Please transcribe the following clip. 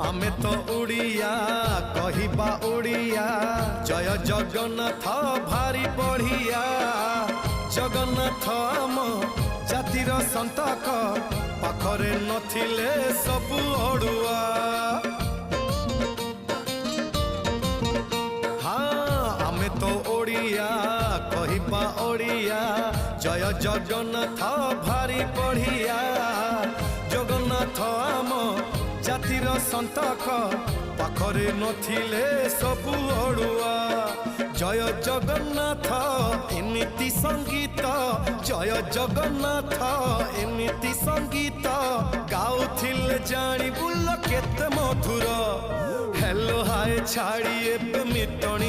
आमे तो उड़िया कहिबा उड़िया जय जगन्नाथ भारी बढ़िया जगन्नाथ आम जातिर संतक पाखरे नथिले सबु अड़ुआ हाँ आमे तो ओडिया कहिबा ओडिया जय जगन्नाथ भारी बढ़िया जगन्नाथ आम जातिर संतक पाखरे नथिले सबु अड़ुआ जय जगन्नाथ एमिति संगीत जय जगन्नाथ एमिति संगीत गाउथिले जानी बुल केते मधुर हेलो हाय छाड़ी एबे मिटन